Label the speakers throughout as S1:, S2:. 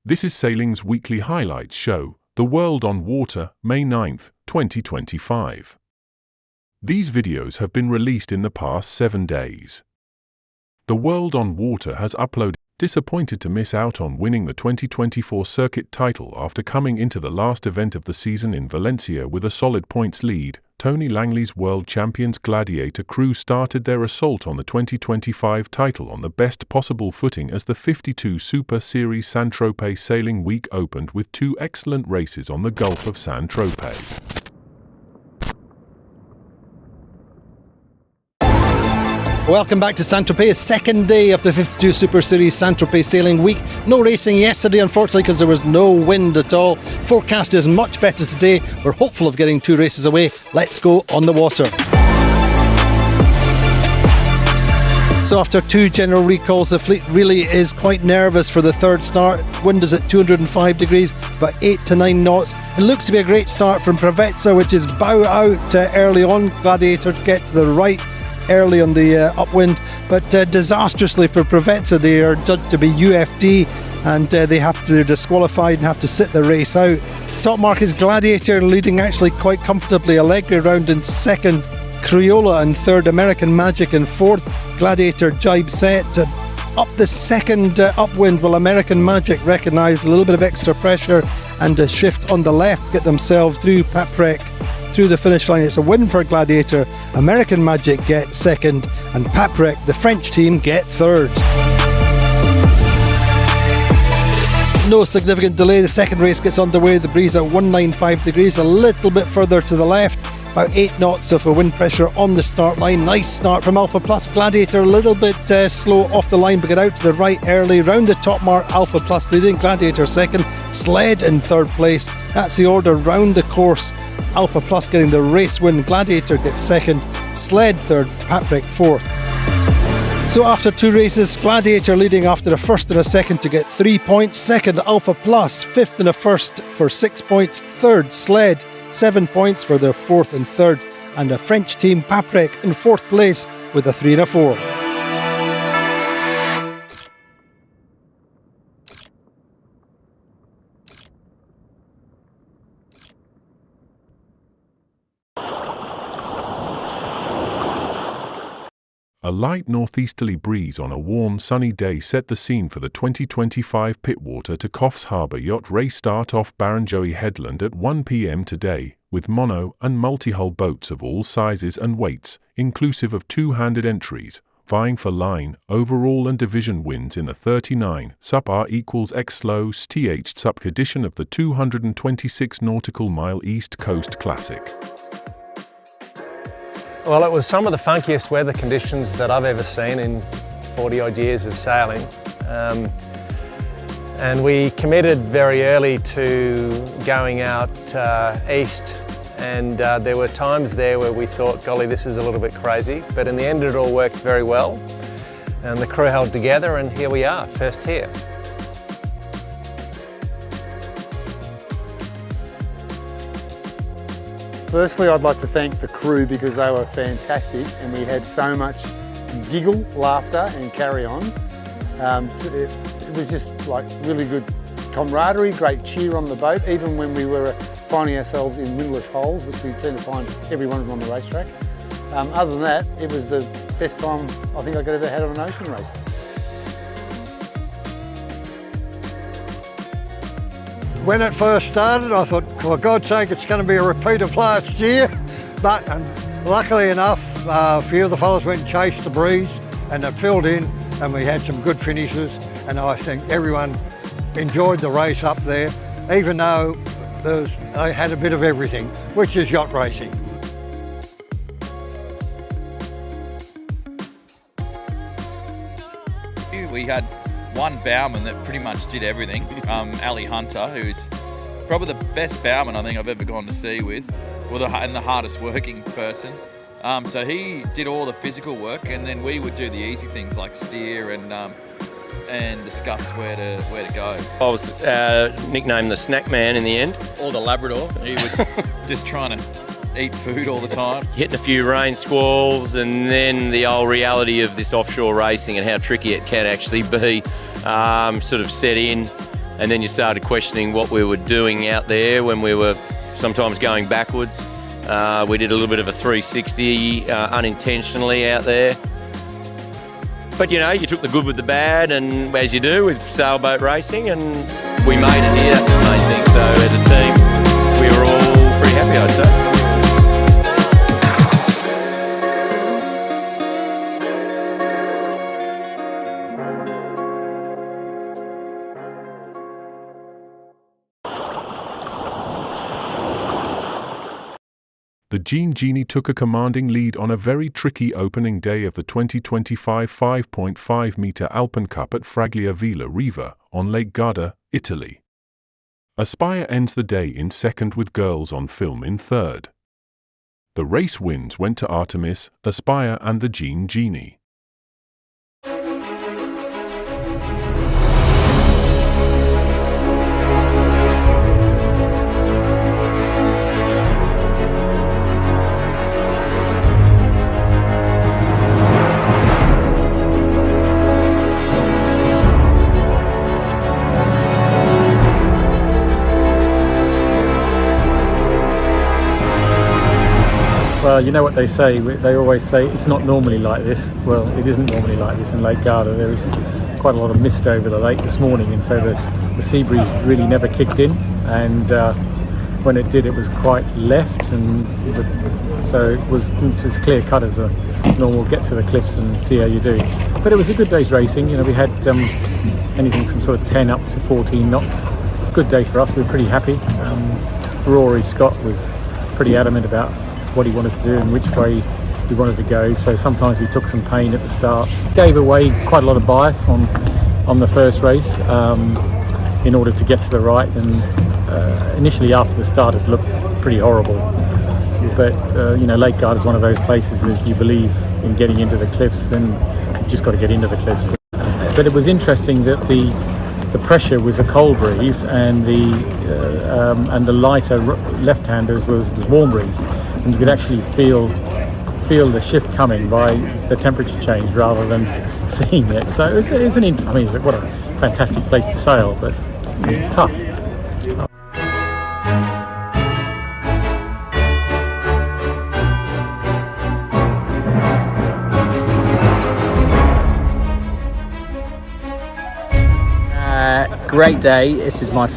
S1: This is Sailing's weekly highlights show, The World on Water, May 9th, 2025. These videos have been released in the past 7 days. The World on Water has uploaded. Disappointed to miss out on winning the 2024 circuit title after coming into the last event of the season in Valencia with a solid points lead, Tony Langley's world champions Gladiator crew started their assault on the 2025 title on the best possible footing as the 52's SUPER Series Saint-Tropez Sailing week opened with 2 excellent races on the Gulf of Saint Tropez.
S2: Welcome back to Saint-Tropez, second day of the 52's SUPER Series Saint-Tropez Sailing week. No racing yesterday, unfortunately, because there was no wind at all. Forecast is much better today. We're hopeful of getting 2 races away. Let's go on the water. So after 2 general recalls, the fleet really is quite nervous for the third start. Wind is at 205 degrees, about 8 to 9 knots. It looks to be a great start from Pittwater, which is bow out early on. Gladiator to get to the right early on the upwind, but disastrously for Pittwater. They are judged to be UFD and they're disqualified and have to sit the race out. Top mark is Gladiator leading actually quite comfortably. Allegri round in second, Crayola in third, American Magic in fourth, Gladiator jibe set. Up the second upwind will American Magic recognise a little bit of extra pressure and a shift on the left, get themselves through Paprec through the finish line. It's a win for Gladiator. American Magic get second and Paprec, the French team, get third. No significant delay. The second race gets underway. The breeze at 195 degrees, a little bit further to the left. About 8 knots of wind pressure on the start line. Nice start from Alpha Plus. Gladiator a little bit slow off the line, but get out to the right early. Round the top mark, Alpha Plus leading. Gladiator second. Sled in third place. That's the order round the course. Alpha Plus getting the race win. Gladiator gets second. Sled third. Paprec fourth. So after 2 races, Gladiator leading after a first and a second to get 3 points. Second, Alpha Plus, fifth and a first for 6 points. Third, Sled, 7 points for their fourth and third. And a French team, Paprec, in fourth place with a 3 and a 4.
S1: A light northeasterly breeze on a warm, sunny day set the scene for the 2025 Pittwater to Coffs Harbour Yacht Race start off Barrenjoey Headland at 1 p.m. today, with mono and multi-hull boats of all sizes and weights, inclusive of 2-handed entries, vying for line, overall and division wins in the 39 SUP R equals X slow TH SUP edition of the 226 nautical mile East Coast Classic.
S3: Well, it was some of the funkiest weather conditions that I've ever seen in 40-odd years of sailing. And we committed very early to going out east, and there were times there where we thought, golly, this is a little bit crazy, but in the end it all worked very well, and the crew held together, and here we are, first here.
S4: Firstly, I'd like to thank the crew because they were fantastic and we had so much giggle, laughter and carry on. It was just like really good camaraderie, great cheer on the boat, even when we were finding ourselves in windless holes, which we tend to find every one of them on the racetrack. Other than that, it was the best time I think I could ever had on an ocean race.
S5: When it first started, I thought, for God's sake, it's going to be a repeat of last year. But luckily enough, a few of the fellas went and chased the breeze and it filled in and we had some good finishes. And I think everyone enjoyed the race up there, even though they had a bit of everything, which is yacht racing.
S6: We had one bowman that pretty much did everything, Ali Hunter, who's probably the best bowman I think I've ever gone to sea with, and the hardest working person. So he did all the physical work, and then we would do the easy things like steer and discuss where to go.
S7: I was nicknamed the snack man in the end.
S6: Or the Labrador. He was just trying to eat food all the time.
S7: Hitting a few rain squalls, and then the old reality of this offshore racing and how tricky it can actually be sort of set in. And then you started questioning what we were doing out there when we were sometimes going backwards. We did a little bit of a 360 unintentionally out there. But you know, you took the good with the bad, and as you do with sailboat racing, and we made it here, that's the main thing. So as a team, we were all pretty happy, I'd say.
S1: The Genie took a commanding lead on a very tricky opening day of the 2025 5.5 metre Alpen Cup at Fraglia Villa Riva on Lake Garda, Italy. Aspire ends the day in second with Girls on Film in third. The race wins went to Artemis, Aspire and the Genie.
S8: Well, you know what they say, they always say it's not normally like this. Well, it isn't normally like this in Lake Garda. There was quite a lot of mist over the lake this morning, and so the sea breeze really never kicked in, and when it did, it was quite left, and so it was as clear cut as a normal get to the cliffs and see how you do. But it was a good day's racing. You know, we had anything from sort of 10 up to 14 knots. Good day for us, we were pretty happy. Rory Scott was pretty adamant about what he wanted to do and which way we wanted to go, so sometimes we took some pain at the start. Gave away quite a lot of bias on the first race in order to get to the right, and initially after the start it looked pretty horrible, but you know, Lake Garda is one of those places that if you believe in getting into the cliffs, then you've just got to get into the cliffs. But it was interesting that the pressure was a cold breeze, and the lighter left-handers was warm breeze, and you could actually feel the shift coming by the temperature change rather than seeing it. So it was I mean, what a fantastic place to sail, but tough.
S9: Great day. This is my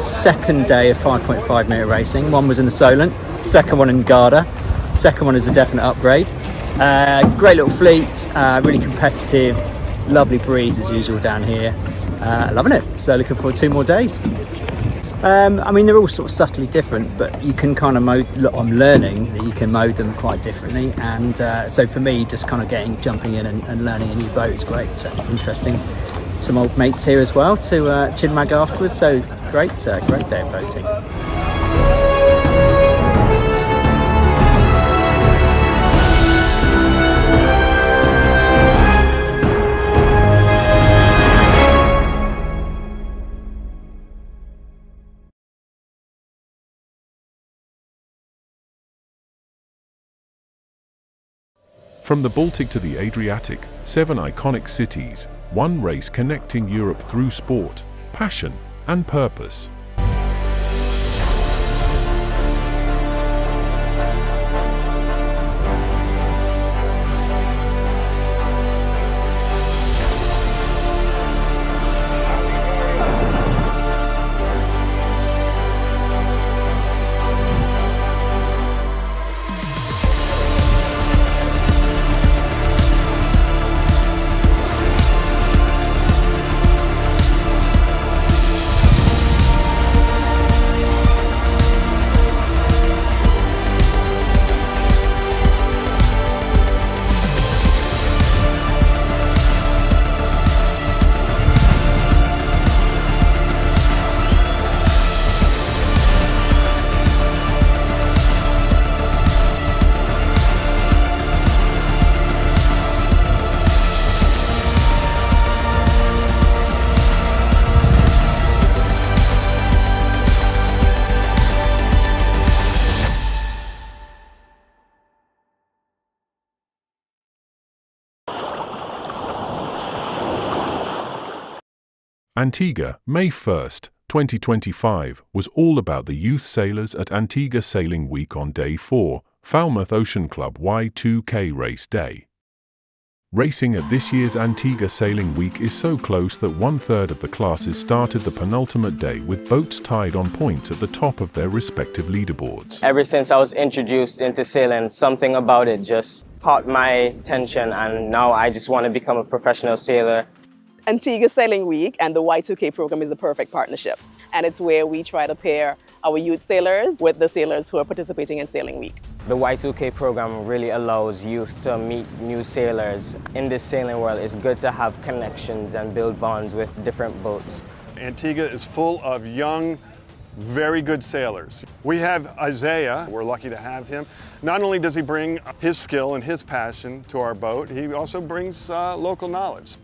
S9: second day of 5.5 metre racing. One was in the Solent, second one in Garda, second one is a definite upgrade. Great little fleet, really competitive, lovely breeze as usual down here. Loving it, so looking forward to 2 more days. I mean, they're all sort of subtly different, but you can kind of mode, I'm learning that you can mode them quite differently, and so for me, just kind of jumping in and learning a new boat is great, so interesting. Some old mates here as well to chin-mag afterwards, so great day of boating.
S1: From the Baltic to the Adriatic, 7 iconic cities, one race connecting Europe through sport, passion, and purpose. Antigua, May 1st, 2025, was all about the youth sailors at Antigua Sailing Week on Day 4, Falmouth Ocean Club Y2K Race Day. Racing at this year's Antigua Sailing Week is so close that 1/3 of the classes started the penultimate day with boats tied on points at the top of their respective leaderboards.
S10: Ever since I was introduced into sailing, something about it just caught my attention, and now I just want to become a professional sailor.
S11: Antigua Sailing Week and the Y2K program is a perfect partnership, and it's where we try to pair our youth sailors with the sailors who are participating in Sailing Week.
S10: The Y2K program really allows youth to meet new sailors. In this sailing world, it's good to have connections and build bonds with different boats.
S12: Antigua is full of young, very good sailors. We have Isaiah, we're lucky to have him. Not only does he bring his skill and his passion to our boat, he also brings local knowledge.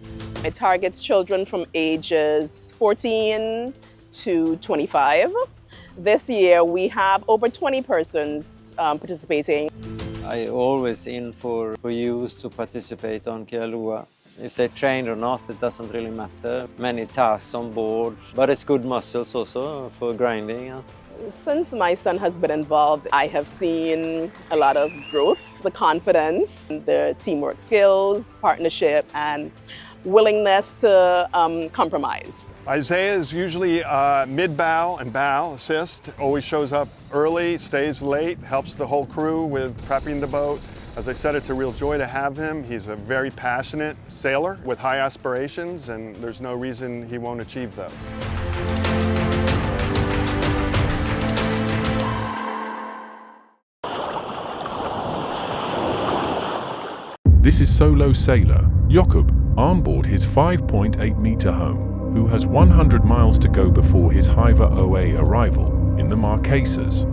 S11: It targets children from ages 14 to 25. This year we have over 20 persons participating.
S13: I always in for youth to participate on Kialua. If they train or not, it doesn't really matter. Many tasks on board, but it's good muscles also for grinding.
S11: Since my son has been involved, I have seen a lot of growth, the confidence, the teamwork skills, partnership, and willingness to compromise.
S12: Isaiah is usually mid-bow and bow assist, always shows up early, stays late, helps the whole crew with prepping the boat. As I said, it's a real joy to have him. He's a very passionate sailor with high aspirations, and there's no reason he won't achieve those.
S1: This is solo sailor Jakob on board his 5.8-meter home, who has 100 miles to go before his Hiver OA arrival in the Marquesas.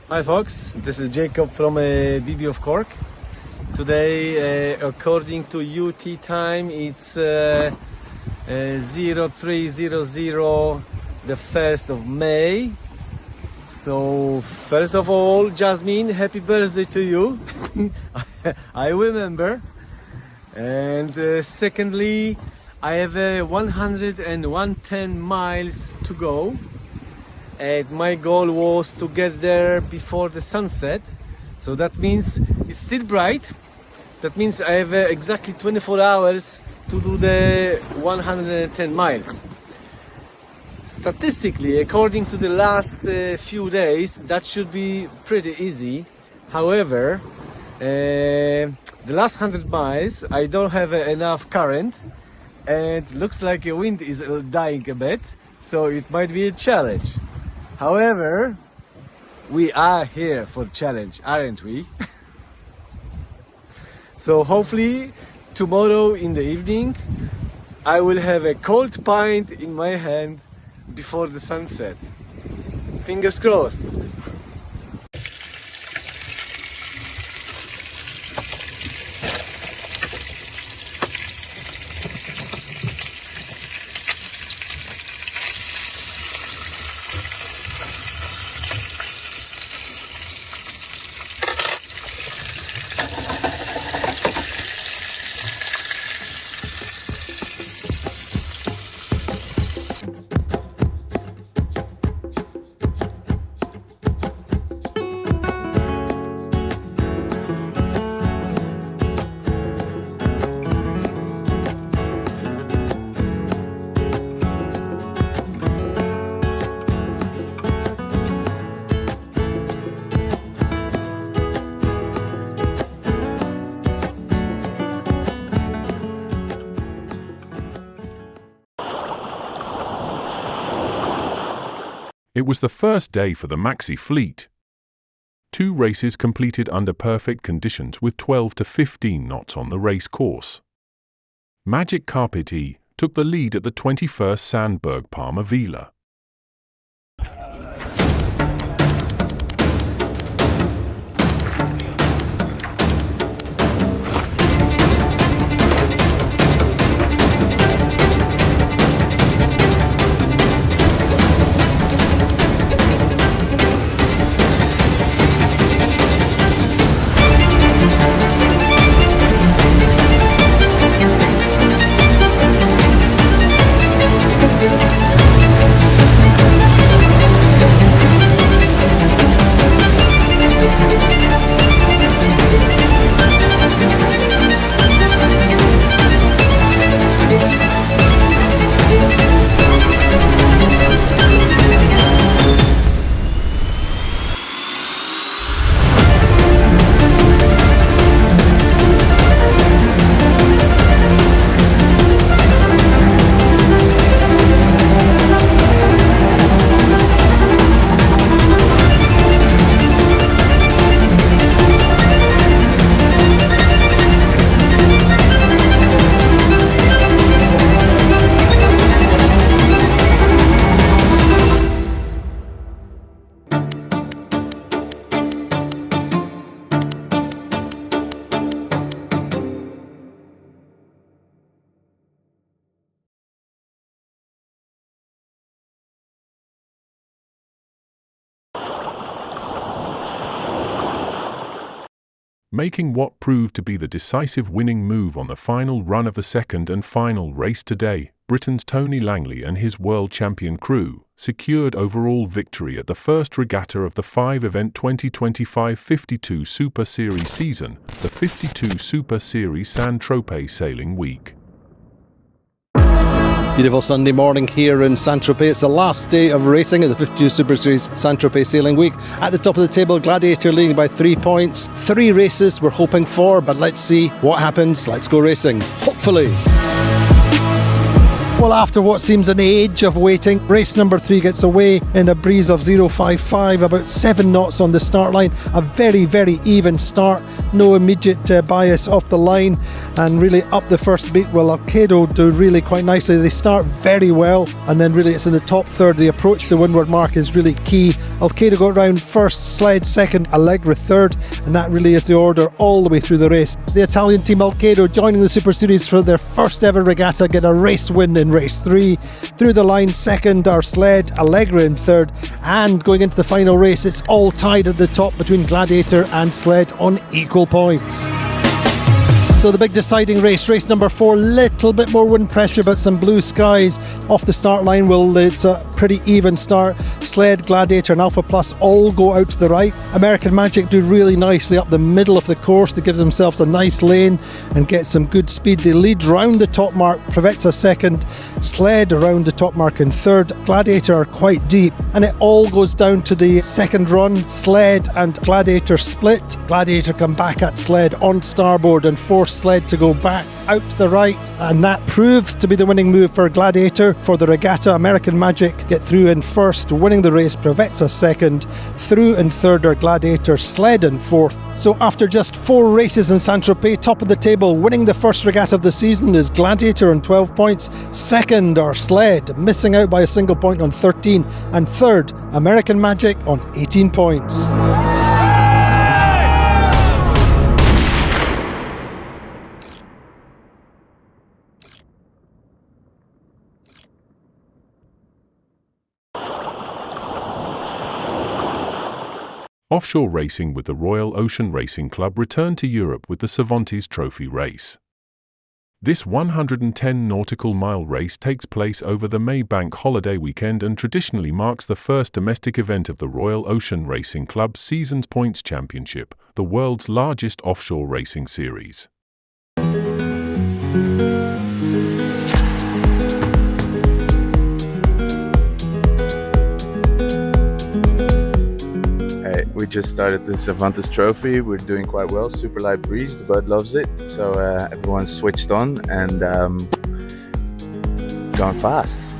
S14: Hi folks, this is Jacob from BVI of Cork. Today, according to UT time, it's 0300, the 1st of May. So first of all, Jasmine, happy birthday to you. I remember. And secondly, I have 110 miles to go. And my goal was to get there before the sunset. So that means it's still bright. That means I have exactly 24 hours to do the 110 miles. Statistically, according to the last few days, that should be pretty easy. However, the last 100 miles, I don't have enough current, and looks like the wind is dying a bit, so it might be a challenge. However, we are here for the challenge, aren't we? So hopefully, tomorrow in the evening, I will have a cold pint in my hand before the sunset. Fingers crossed.
S1: It was the first day for the Maxi fleet. 2 races completed under perfect conditions with 12 to 15 knots on the race course. Magic Carpet E took the lead at the 21st Sandberg Palma Vila. making what proved to be the decisive winning move on the final run of the second and final race today. Britain's Tony Langley and his world champion crew secured overall victory at the first regatta of the 5-event 2025 52's Super Series season, the 52's Super Series Saint-Tropez Sailing Week.
S2: Beautiful Sunday morning here in Saint-Tropez. It's the last day of racing in the 52's Super Series Saint-Tropez Sailing Week. At the top of the table, Gladiator leading by 3 points. 3 races we're hoping for, but let's see what happens. Let's go racing. Hopefully. Well, after what seems an age of waiting, race number 3 gets away in a breeze of 0.55, about 7 knots on the start line. A very, very even start. No immediate bias off the line, and really up the first beat. Well, Alcedo do really quite nicely. They start very well, and then really it's in the top third. The approach to the windward mark is really key. Alcedo got round first, Sled second, Allegra third, and that really is the order all the way through the race. The Italian team Alcedo joining the Super Series for their first ever regatta, get a race win in race 3. Through the line second are Sled, Allegra in third, and going into the final race it's all tied at the top between Gladiator and Sled on equal points. So the big deciding race, race number 4, little bit more wind pressure but some blue skies off the start line. Well, it's a pretty even start. Sled, Gladiator and Alpha Plus all go out to the right. American Magic do really nicely up the middle of the course. They give themselves a nice lane and get some good speed. They lead round the top mark, Preveza second, Sled around the top mark in third. Gladiator are quite deep, and it all goes down to the second run. Sled and Gladiator split. Gladiator come back at Sled on starboard and force Sled to go back out to the right, and that proves to be the winning move for Gladiator. For the regatta, American Magic get through in first, winning the race. Preveza second, through in third are Gladiator, Sled in fourth. So after just 4 races in Saint-Tropez, top of the table, winning the first regatta of the season is Gladiator on 12 points. Second are Sled, missing out by a single point on 13, and third, American Magic on 18 points.
S1: Offshore racing with the Royal Ocean Racing Club returned to Europe with the Cervantes Trophy race. This 110 nautical mile race takes place over the May Bank holiday weekend and traditionally marks the first domestic event of the Royal Ocean Racing Club Seasons Points Championship, the world's largest offshore racing series.
S15: We just started the Cervantes Trophy. We're doing quite well. Super light breeze. The boat loves it. So everyone's switched on and going fast.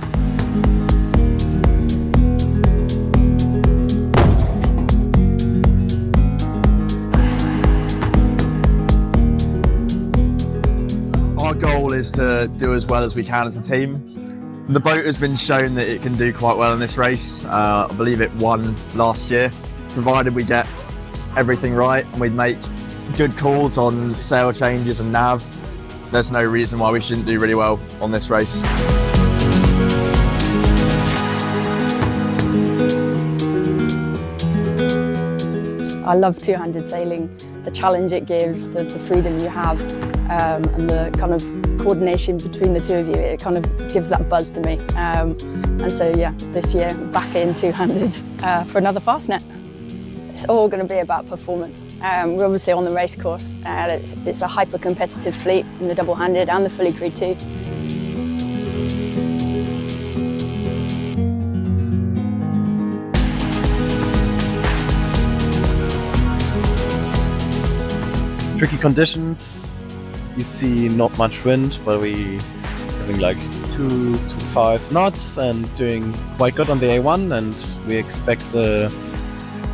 S16: Our goal is to do as well as we can as a team. The boat has been shown that it can do quite well in this race. I believe it won last year. Provided we get everything right and we make good calls on sail changes and nav, there's no reason why we shouldn't do really well on this race.
S17: I love two-handed sailing, the challenge it gives, the freedom you have, and the kind of coordination between the two of you. It kind of gives that buzz to me. And so yeah, this year back in two-handed for another Fastnet. It's all going to be about performance. We're obviously on the race course. It's a hyper-competitive fleet in the double-handed and the fully crewed too.
S18: Tricky conditions. You see not much wind, but we having like 2 to 5 knots and doing quite good on the A1, and we expect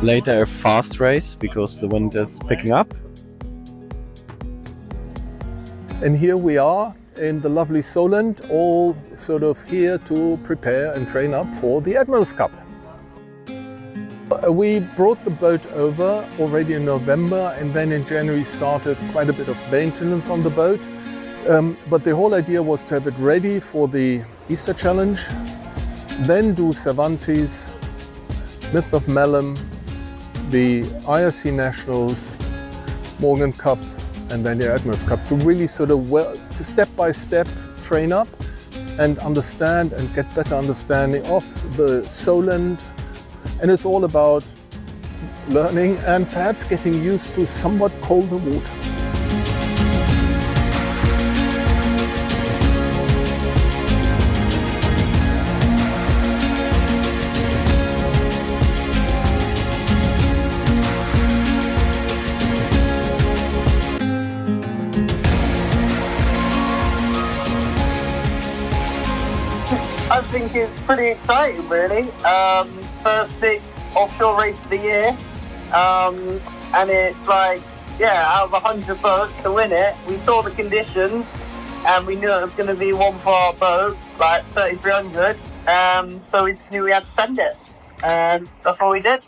S18: later a fast race because the wind is picking up.
S19: And here we are in the lovely Solent, all sort of here to prepare and train up for the Admiral's Cup. We brought the boat over already in November, and then in January started quite a bit of maintenance on the boat. But the whole idea was to have it ready for the Easter Challenge, then do Cervantes, Myth of Malum, the IRC Nationals, Morgan Cup, and then the Admiral's Cup, to really sort of to step by step train up and understand and get better understanding of the Solent. And it's all about learning and perhaps getting used to somewhat colder water.
S20: I think it's pretty exciting, really. First big offshore race of the year. And it's like, yeah, out of 100 boats to win it, we saw the conditions and we knew it was going to be one for our boat, like 3,300. So we just knew we had to send it. And that's what we did.